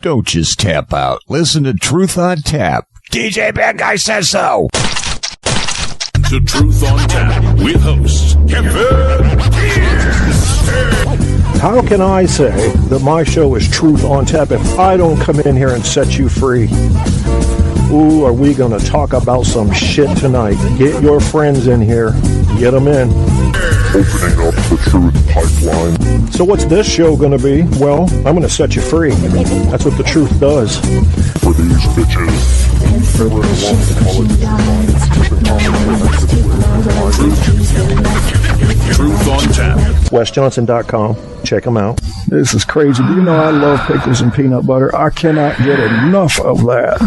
Don't just tap out. Listen to Truth on Tap. DJ Bad Guy says so. To Truth on Tap with hosts Kevin. How can I say that my show is Truth on Tap if I don't come in here and set you free? Ooh, are we going to talk about some shit tonight? Get your friends in here. Get them in. Opening up the Truth pipeline. So what's this show going to be? Well, I'm going to set you free. That's what the truth does. For these bitches. Truth on Tap. WesJohnson.com. Check them out. This is crazy. Do you know I love pickles and peanut butter? I cannot get enough of that.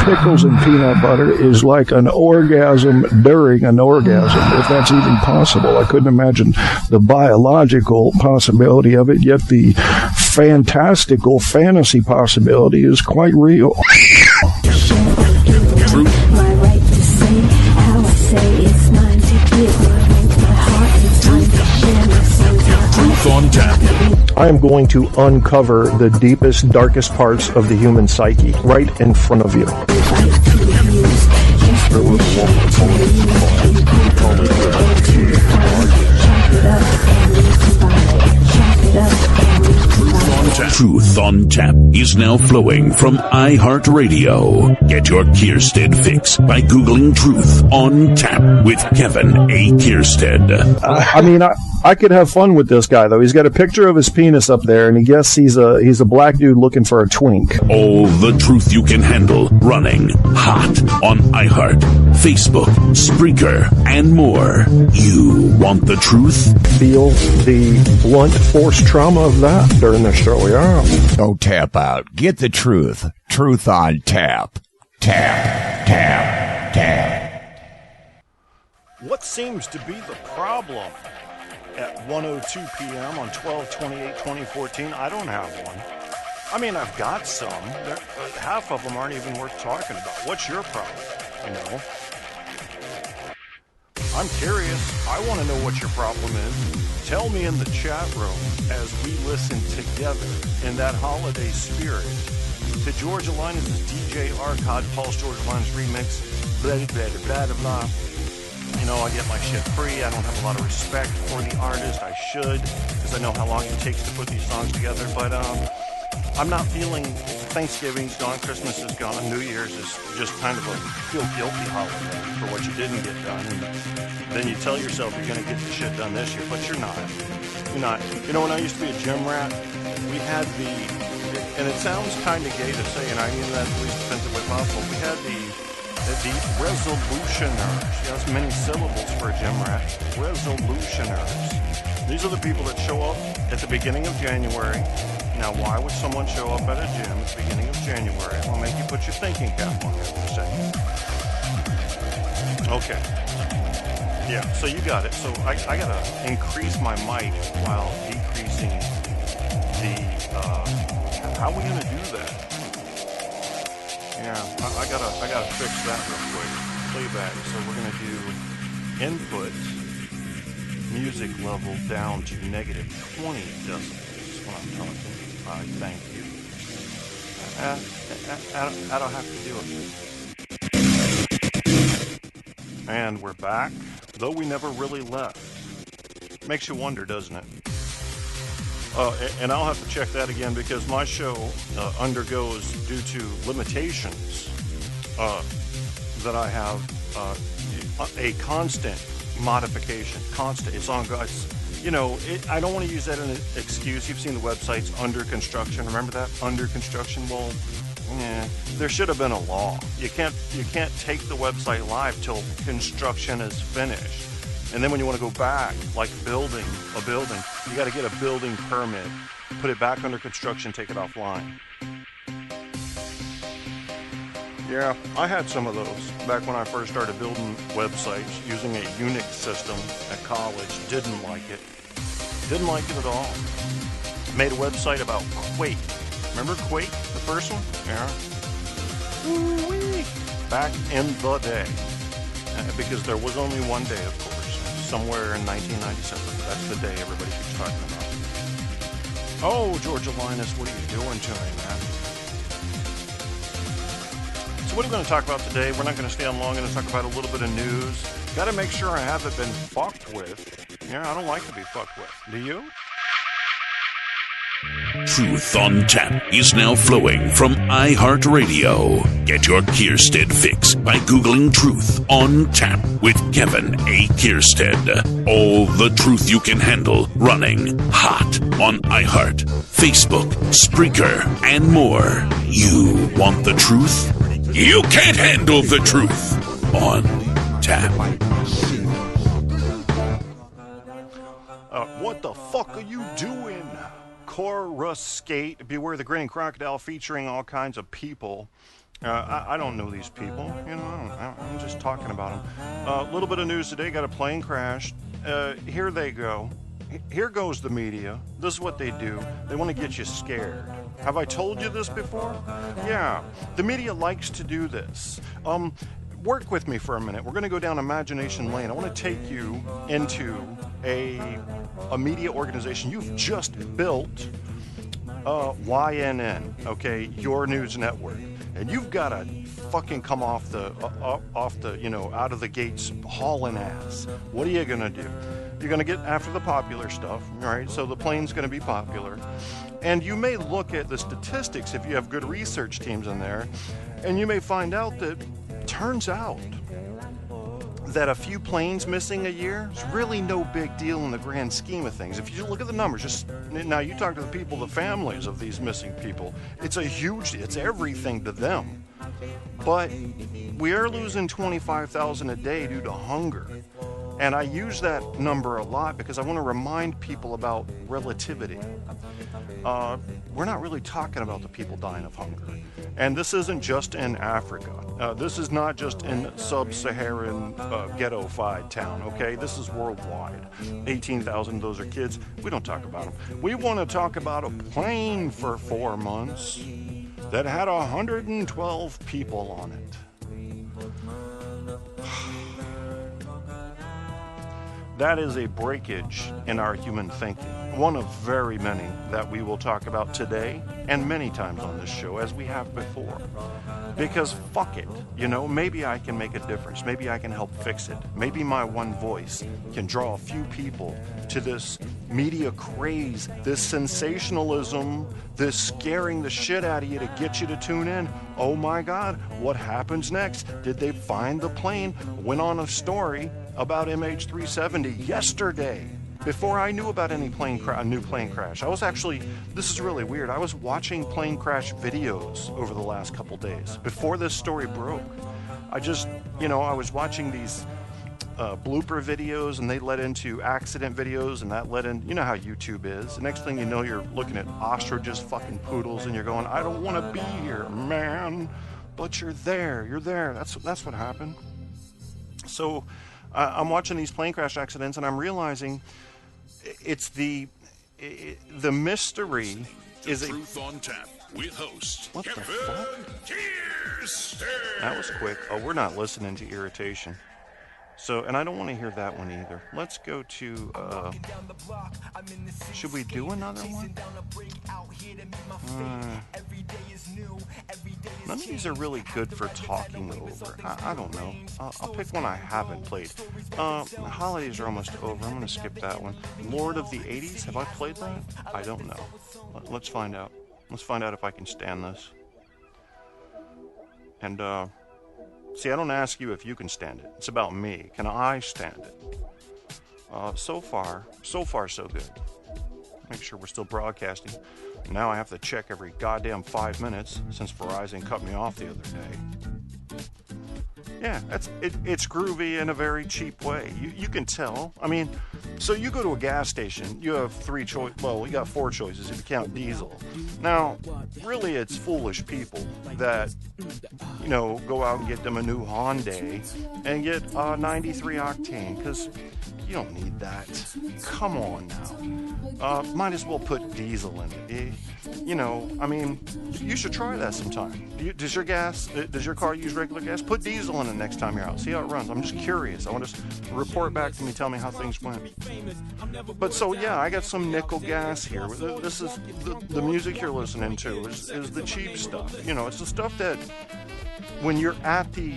Pickles and peanut butter is like an orgasm during an orgasm, if that's even possible. I couldn't imagine the biological possibility of it, yet the fantastical fantasy possibility is quite real. My right to say how I say it's mine to give. My heart is mine to share. My soul, Truth on Tap. I am going to uncover the deepest, darkest parts of the human psyche right in front of you. Truth on Tap is now flowing from iHeartRadio. Get your Kierstead fix by Googling Truth on Tap with Kevin A. Kierstead. I mean, I could have fun with this guy, though. He's got a picture of his penis up there, and he guess he's a black dude looking for a twink. All the truth you can handle running hot on iHeart, Facebook, Spreaker, and more. You want the truth? Feel the blunt force trauma of that during the show, yeah. Don't tap out. Get the truth. Truth on Tap. Tap, tap, tap. What seems to be the problem at 1:02 p.m. on 12/28/2014? I don't have one. I mean, I've got some. Half of them aren't even worth talking about. What's your problem? You know? I'm curious. I want to know what your problem is. Tell me in the chat room as we listen together in that holiday spirit to Georgia Linus' DJ Arcod Paul's Georgia Linus remix. Blah, blah, blah, blah, blah. You know, I get my shit free. I don't have a lot of respect for the artist. I should, because I know how long it takes to put these songs together. But I'm not feeling Thanksgiving's gone, Christmas is gone, New Year's is just kind of a feel guilty holiday for what you didn't get done. And then you tell yourself you're going to get the shit done this year, but you're not. You're not. You know, when I used to be a gym rat, we had and it sounds kind of gay to say, and I mean that at least offensive way possible, we had the resolutioners. That's many syllables for a gym rat. Resolutioners. These are the people that show up at the beginning of January. Now, why would someone show up at a gym at the beginning of January? I'll make you put your thinking cap on for a second. Okay. Yeah, so you got it. So I got to increase my mic while decreasing the... how are we going to do that? Yeah, I gotta fix that real quick. Playback. So we're gonna do input music level down to negative 20 decibels. That's what I'm talking. I thank you. I don't have to do it. And we're back, though we never really left. Makes you wonder, doesn't it? And I'll have to check that again because my show undergoes, due to limitations that I have, a constant modification. Constant. It's on. You know, I don't want to use that as an excuse. You've seen the websites under construction. Remember that? Under construction. Well, there should have been a law. You can't take the website live till construction is finished. And then when you want to go back, like building a building, you got to get a building permit, put it back under construction, take it offline. Yeah, I had some of those back when I first started building websites using a Unix system at college. Didn't like it. Didn't like it at all. Made a website about Quake. Remember Quake, the first one? Yeah. Ooh-wee. Back in the day. Because there was only one day, of course. Somewhere in 1997. That's the day everybody keeps talking about. Oh, Georgia Linus, what are you doing to me, man? What are we going to talk about today? We're not going to stay on long. Going to talk about a little bit of news. Got to make sure I haven't been fucked with. Yeah, I don't like to be fucked with. Do you? Truth on Tap is now flowing from iHeartRadio. Get your Kierstead fix by Googling Truth on Tap with Kevin A. Kierstead. All the truth you can handle running hot on iHeart, Facebook, Spreaker, and more. You want the truth? You can't handle the truth on Tap. What the fuck are you doing? Coruscate, Beware the Grinning Crocodile, featuring all kinds of people. I don't know these people. You know, I'm just talking about them. A little bit of news today. Got a plane crash. Here they go. Here goes the media. This is what they do. They want to get you scared. Have I told you this before? Yeah. The media likes to do this. Work with me for a minute. We're going to go down imagination lane. I want to take you into a media organization you've just built, YNN, okay, your news network, and you've got to fucking come off the out of the gates hauling ass. What are you going to do? You're going to get after the popular stuff, right? So the plane's going to be popular. And you may look at the statistics if you have good research teams in there, and you may find out that turns out that a few planes missing a year is really no big deal in the grand scheme of things. If you look at the numbers, now you talk to the people, the families of these missing people, it's everything to them. But we are losing 25,000 a day due to hunger. And I use that number a lot because I want to remind people about relativity. We're not really talking about the people dying of hunger. And this isn't just in Africa. This is not just in sub-Saharan ghetto-fied town, okay? This is worldwide. 18,000 of those are kids. We don't talk about them. We want to talk about a plane for 4 months that had 112 people on it. That is a breakage in our human thinking, one of very many that we will talk about today and many times on this show, as we have before. Because fuck it, maybe I can make a difference. Maybe I can help fix it. Maybe my one voice can draw a few people to this media craze, this sensationalism, this scaring the shit out of you to get you to tune in. Oh my God, what happens next? Did they find the plane? Went on a story about MH370 yesterday, before I knew about any new plane crash. I was actually, this is really weird, I was watching plane crash videos over the last couple days, before this story broke. I was watching these blooper videos, and they led into accident videos, and that led in, you know how YouTube is. The next thing you know, you're looking at ostriches fucking poodles, and you're going, I don't want to be here, man. But you're there. That's what happened. So I'm watching these plane crash accidents, and I'm realizing it's the mystery is a Truth on Tap with host what Kevin the fuck? Kierstead. That was quick. Oh, we're not listening to irritation. So, and I don't want to hear that one either. Let's go to, should we do another one? None of these are really good for talking over. I don't know. I'll pick one I haven't played. The holidays are almost over. I'm going to skip that one. Lord of the 80s, have I played that? I don't know. Let's find out. Let's find out if I can stand this. And, see, I don't ask you if you can stand it. It's about me. Can I stand it? So far, so good. Make sure we're still broadcasting. Now I have to check every goddamn 5 minutes since Verizon cut me off the other day. Yeah, it's groovy in a very cheap way. You can tell. I mean, so you go to a gas station, you have three choices. Well, we got four choices if you count diesel. Now, really, it's foolish people that, go out and get them a new Hyundai and get 93 octane, because you don't need that. Come on now. Might as well put diesel in it. You should try that sometime. Does your car use regular gas? Put diesel in it next time you're out. See how it runs. I'm just curious. I want to report back to me, tell me how things went. But so, yeah, I got some nickel gas here. This is the music you're listening to is the cheap stuff. It's the stuff that when you're at the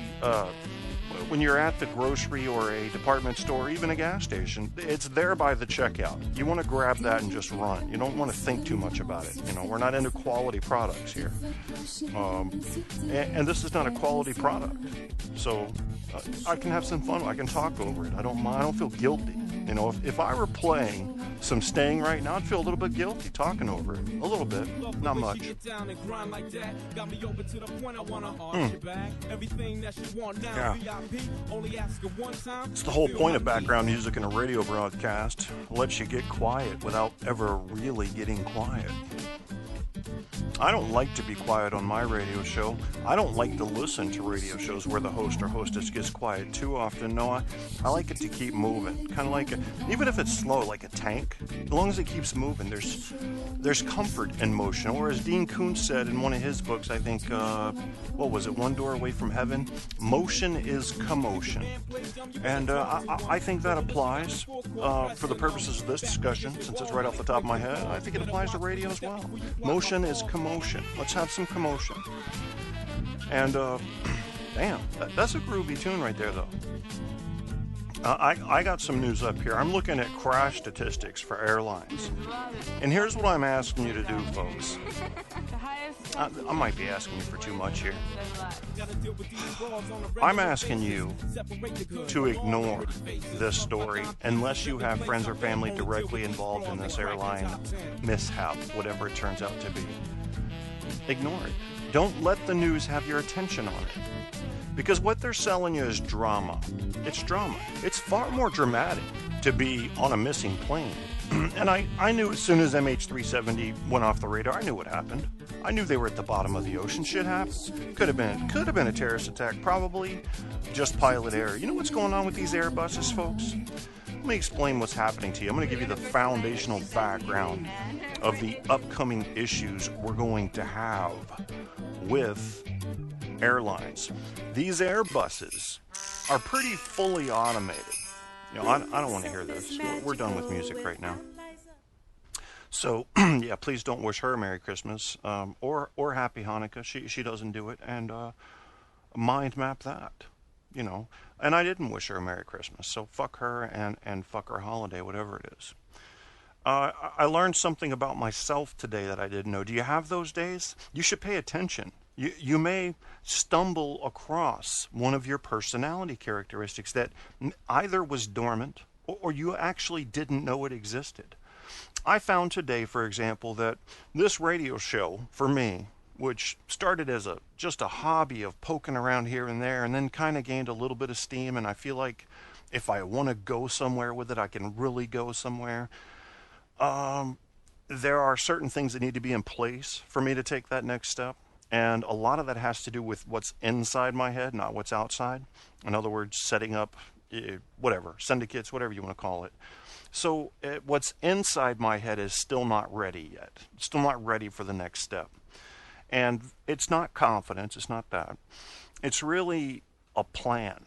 grocery or a department store, even a gas station, it's there by the checkout. You want to grab that and just run. You don't want to think too much about it. You know, we're not into quality products here, and this is not a quality product. So I can have some fun. I can talk over it. I don't mind. I don't feel guilty. You know, if I were playing some Sting right now, I'd feel a little bit guilty talking over it. A little bit, not much. Yeah. It's the whole point of background music in a radio broadcast. It lets you get quiet without ever really getting quiet. I don't like to be quiet on my radio show. I don't like to listen to radio shows where the host or hostess gets quiet too often. No, I like it to keep moving. Kind of like, even if it's slow, like a tank, as long as it keeps moving, there's comfort in motion. Or as Dean Koontz said in one of his books, I think, what was it, One Door Away from Heaven? Motion is commotion. And I think that applies for the purposes of this discussion, since it's right off the top of my head. I think it applies to radio as well. Motion is commotion. Let's have some commotion. And, damn, that's a groovy tune right there, though. I got some news up here. I'm looking at crash statistics for airlines. And here's what I'm asking you to do, folks. I might be asking you for too much here. I'm asking you to ignore this story unless you have friends or family directly involved in this airline mishap, whatever it turns out to be. Ignore it. Don't let the news have your attention on it. Because what they're selling you is drama. It's drama. It's far more dramatic to be on a missing plane. And I knew as soon as MH370 went off the radar, I knew what happened. I knew they were at the bottom of the ocean. Shit happens. Could have been a terrorist attack. Probably just pilot error. You know what's going on with these Airbuses, folks? Let me explain what's happening to you. I'm going to give you the foundational background of the upcoming issues we're going to have with airlines. These Airbuses are pretty fully automated. You know, I don't want to hear this. We're done with music right now. So, yeah, please don't wish her a Merry Christmas or Happy Hanukkah. She doesn't do it. And mind map that, you know. And I didn't wish her a Merry Christmas. So fuck her and fuck her holiday, whatever it is. I learned something about myself today that I didn't know. Do you have those days? You should pay attention. You may stumble across one of your personality characteristics that either was dormant or you actually didn't know it existed. I found today, for example, that this radio show, for me, which started as just a hobby of poking around here and there and then kind of gained a little bit of steam, and I feel like if I want to go somewhere with it, I can really go somewhere. There are certain things that need to be in place for me to take that next step. And a lot of that has to do with what's inside my head, not what's outside. In other words, setting up, whatever, syndicates, whatever you want to call it. So what's inside my head is still not ready yet. Still not ready for the next step. And it's not confidence, it's not that. It's really a plan.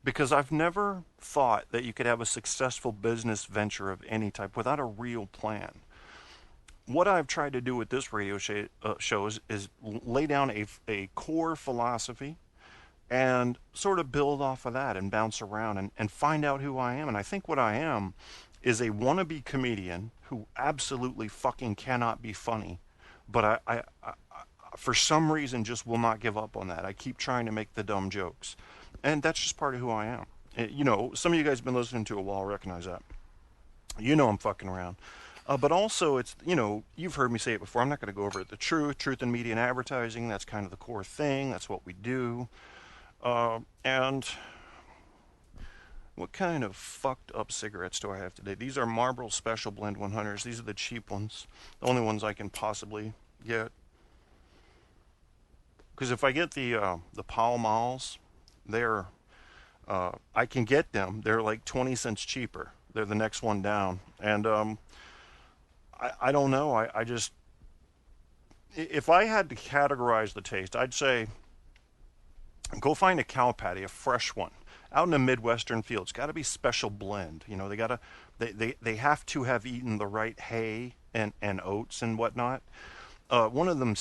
Because I've never thought that you could have a successful business venture of any type without a real plan. What I've tried to do with this radio show is lay down a core philosophy and sort of build off of that and bounce around and find out who I am. And I think what I am is a wannabe comedian who absolutely fucking cannot be funny. But I for some reason, just will not give up on that. I keep trying to make the dumb jokes. And that's just part of who I am. You know, some of you guys have been listening to a while, recognize that. You know I'm fucking around. But also, it's, you know, you've heard me say it before. I'm not going to go over it. The truth in media and advertising, that's kind of the core thing. That's what we do. And what kind of fucked up cigarettes do I have today? These are Marlboro Special Blend 100s. These are the cheap ones. The only ones I can possibly get. Because if I get the Pall Malls, they're, I can get them. They're like 20 cents cheaper. They're the next one down. And, I don't know. I just, if I had to categorize the taste, I'd say go find a cow patty, a fresh one, out in a Midwestern field. It's got to be special blend. You know, they have to have eaten the right hay and oats and whatnot. One of them